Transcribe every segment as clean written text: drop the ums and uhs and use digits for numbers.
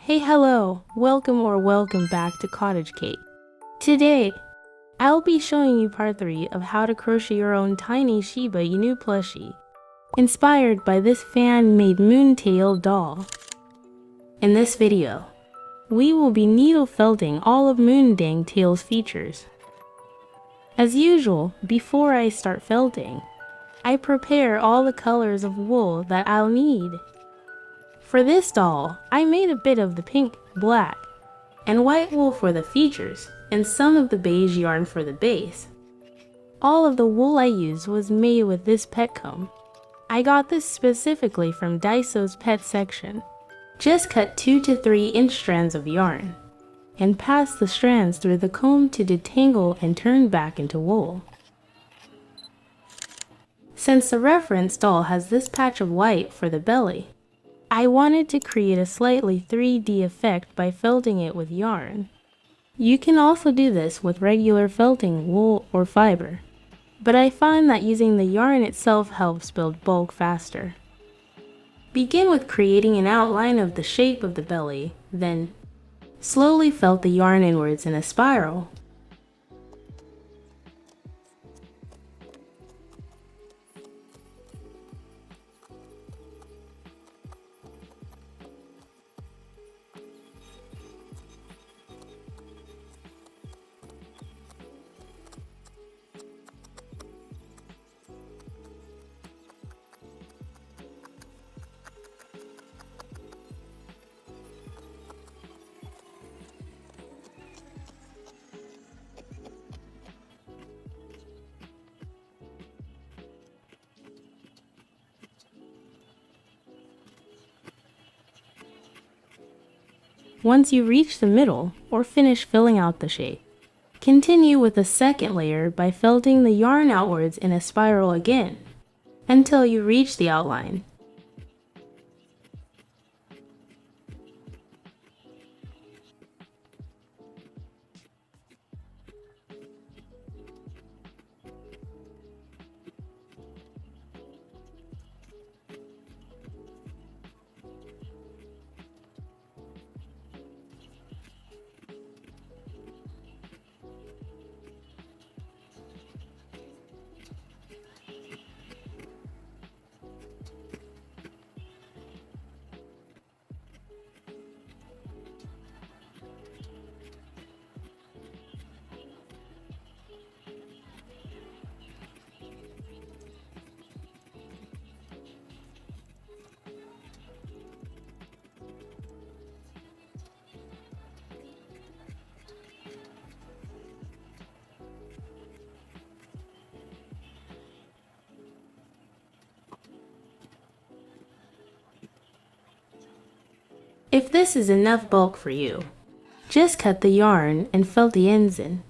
Hey, hello, welcome back to Cottage Cake. Today, I'll be showing you part 3 of how to crochet your own tiny Shiba Inu plushie, inspired by this fan-made moontaeil doll. In this video, we will be needle felting all of moontaeil's features. As usual, before I start felting, I prepare all the colors of wool that I'll need. For this doll, I made a bit of the pink, black, and white wool for the features, and some of the beige yarn for the base. All of the wool I used was made with this pet comb. I got this specifically from Daiso's pet section. Just cut 2 to 3 inch strands of yarn, and pass the strands through the comb to detangle and turn back into wool. Since the reference doll has this patch of white for the belly, I wanted to create a slightly 3D effect by felting it with yarn. You can also do this with regular felting wool or fiber, but I find that using the yarn itself helps build bulk faster. Begin with creating an outline of the shape of the belly, then slowly felt the yarn inwards in a spiral. Once you reach the middle, or finish filling out the shape, continue with the second layer by felting the yarn outwards in a spiral again, until you reach the outline. If this is enough bulk for you, just cut the yarn and felt the ends in.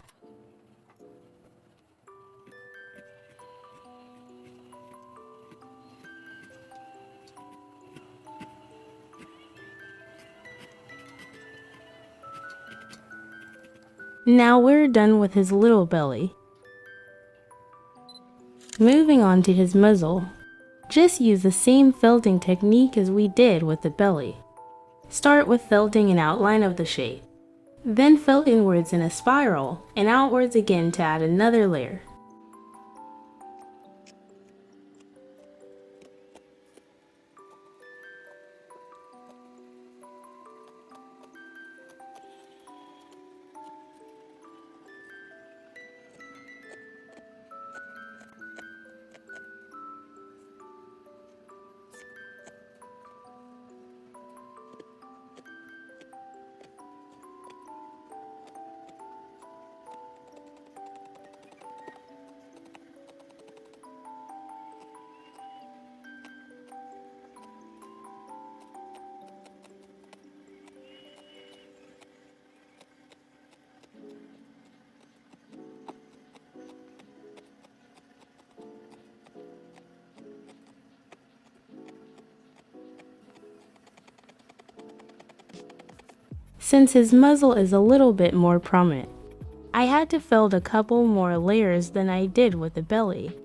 Now we're done with his little belly. Moving on to his muzzle, just use the same felting technique as we did with the belly. Start with felting an outline of the shape, then felt inwards in a spiral and outwards again to add another layer. Since his muzzle is a little bit more prominent, I had to felt a couple more layers than I did with the belly.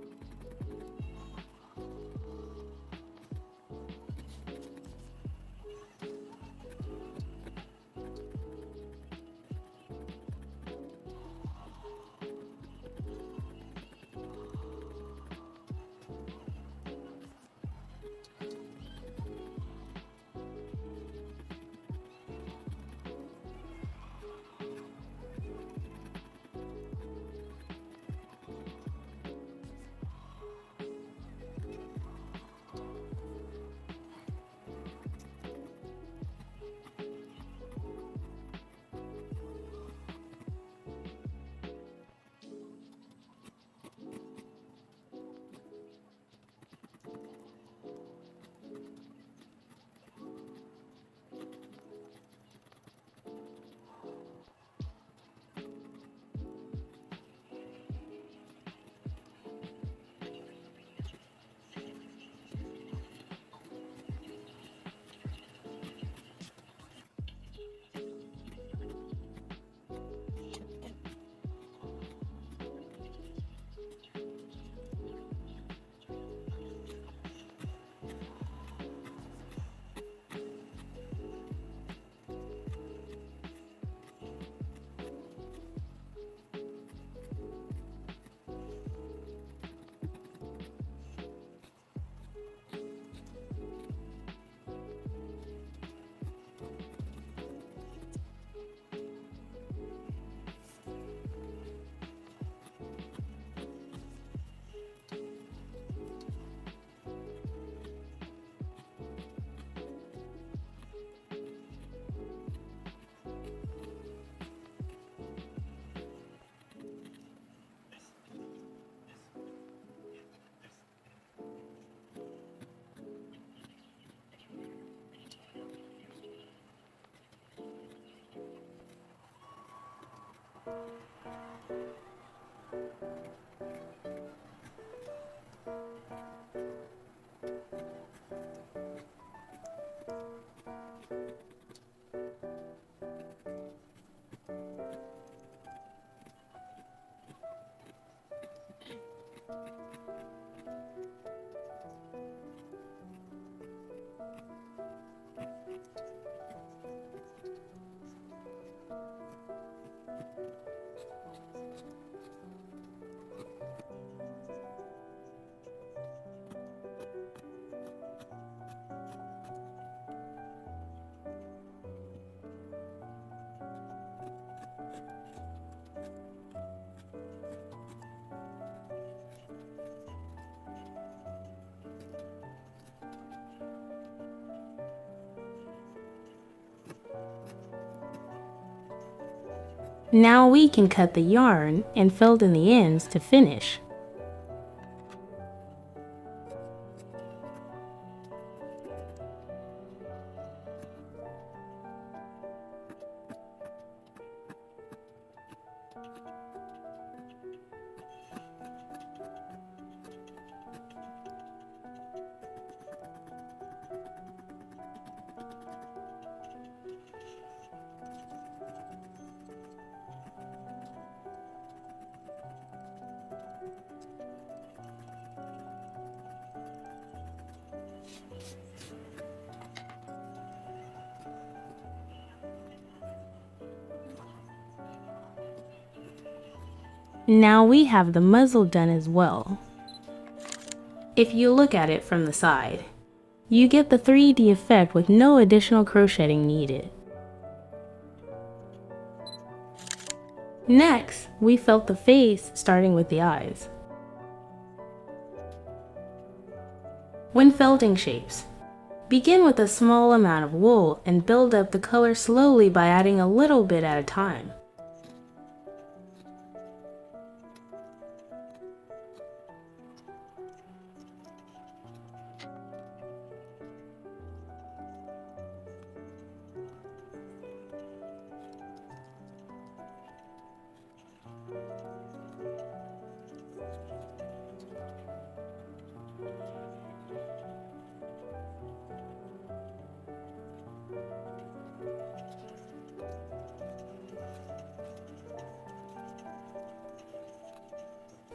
Now we can cut the yarn and felt in the ends to finish. Now we have the muzzle done as well. If you look at it from the side, you get the 3D effect with no additional crocheting needed. Next, we felt the face, starting with the eyes. When felting shapes, begin with a small amount of wool and build up the color slowly by adding a little bit at a time.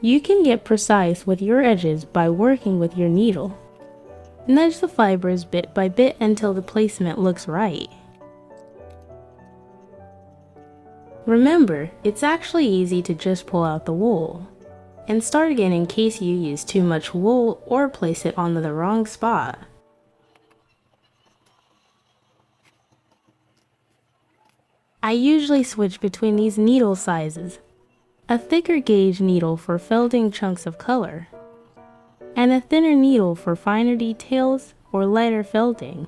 You can get precise with your edges by working with your needle. Nudge the fibers bit by bit until the placement looks right. Remember, it's actually easy to just pull out the wool, and start again in case you use too much wool or place it on the wrong spot. I usually switch between these needle sizes. A thicker gauge needle for felting chunks of color, and a thinner needle for finer details or lighter felting.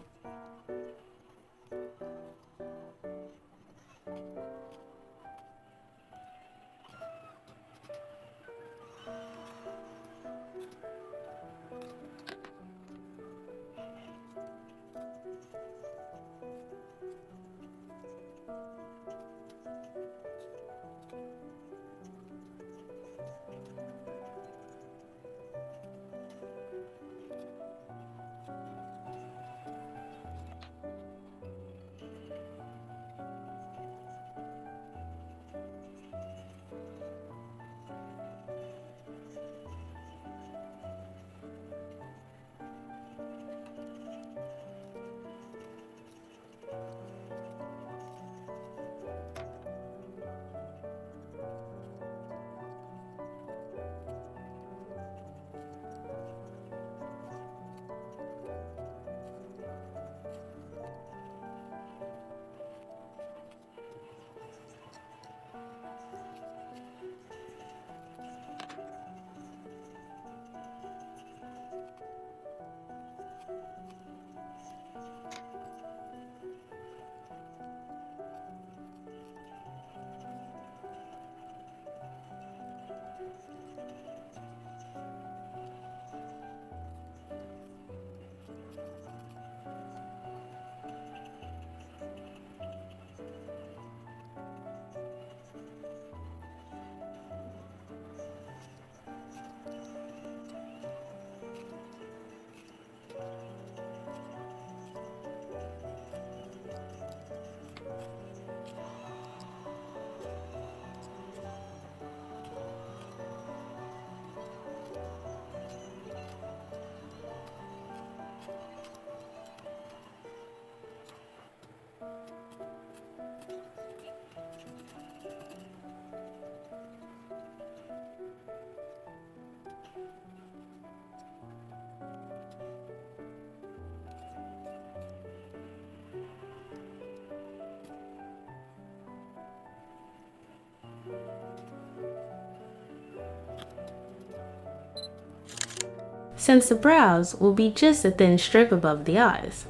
Since the brows will be just a thin strip above the eyes,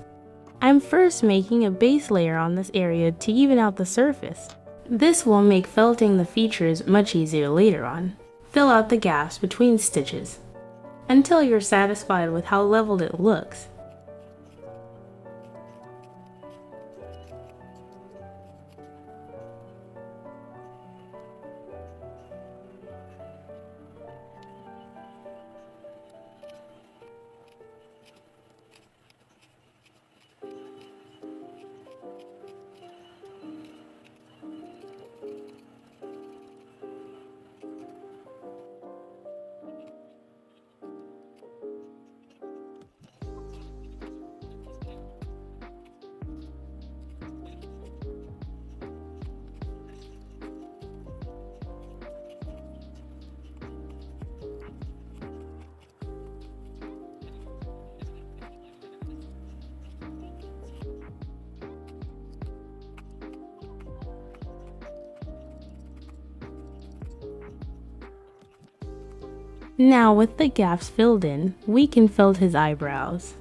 I'm first making a base layer on this area to even out the surface. This will make felting the features much easier later on. Fill out the gaps between stitches until you're satisfied with how leveled it looks. Now with the gaps filled in, we can felt his eyebrows.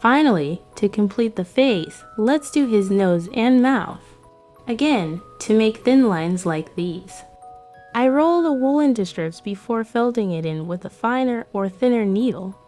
Finally, to complete the face, let's do his nose and mouth. Again, to make thin lines like these. I roll the wool into strips before felting it in with a finer or thinner needle.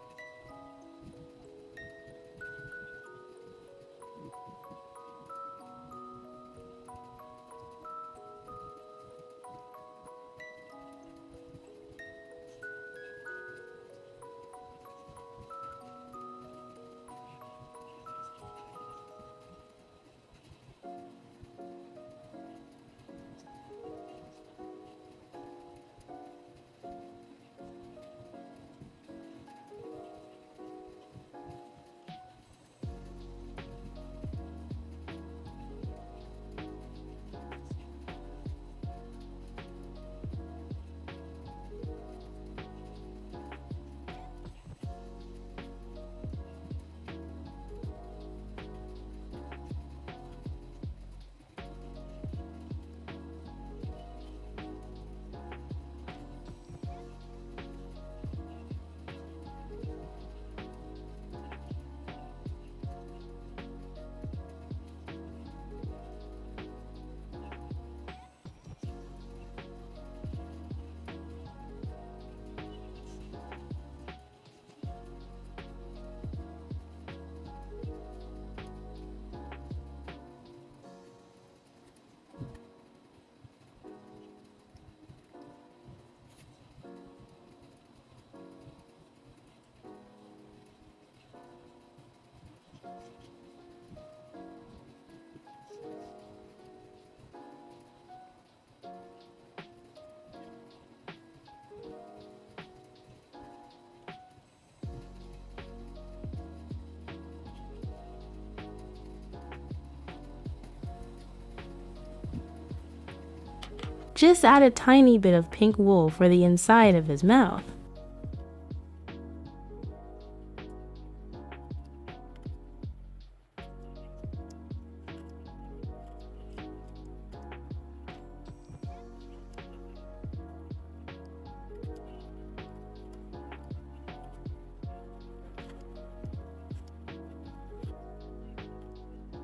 just add a tiny bit of pink wool for the inside of his mouth.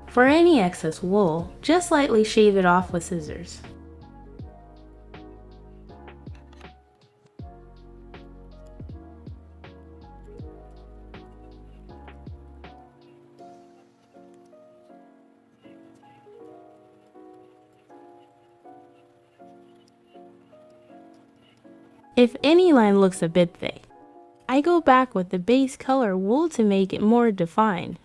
For any excess wool, just lightly shave it off with scissors. If any line looks a bit thick, I go back with the base color wool to make it more defined.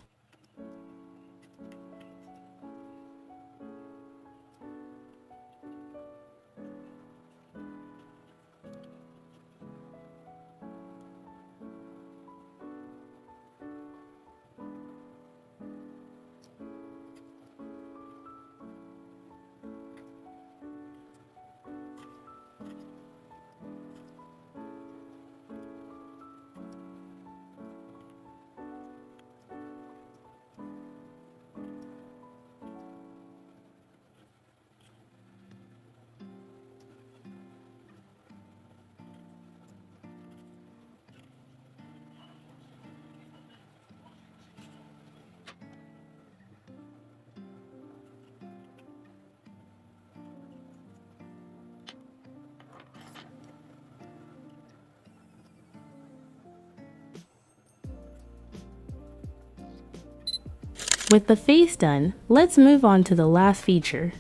With the face done, let's move on to the last feature,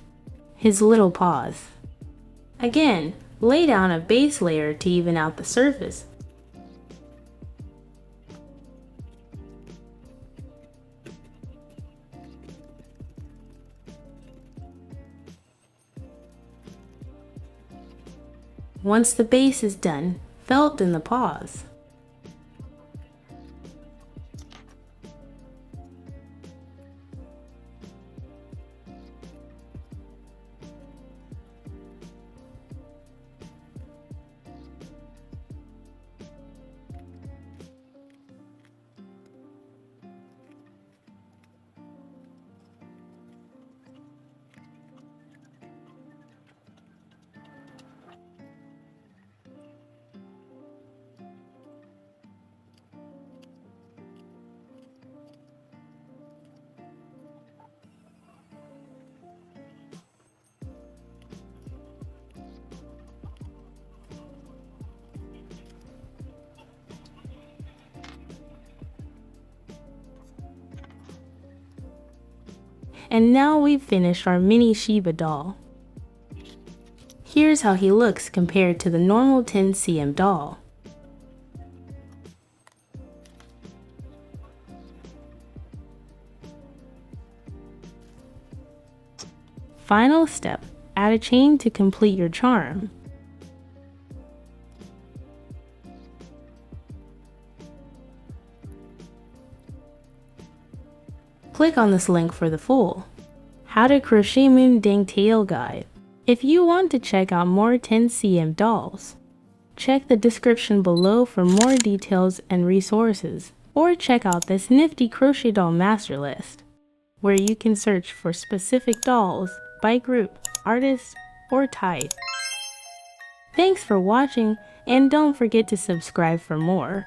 his little paws. Again, lay down a base layer to even out the surface. Once the base is done, felt in the paws. And now we've finished our mini Shiba doll. Here's how he looks compared to the normal 10 cm doll. Final step, add a chain to complete your charm. Click on this link for the full How to Crochet moontaeil guide. If you want to check out more 10 cm dolls, check the description below for more details and resources, or check out this nifty crochet doll master list, where you can search for specific dolls by group, artist, or type. Thanks for watching, and don't forget to subscribe for more.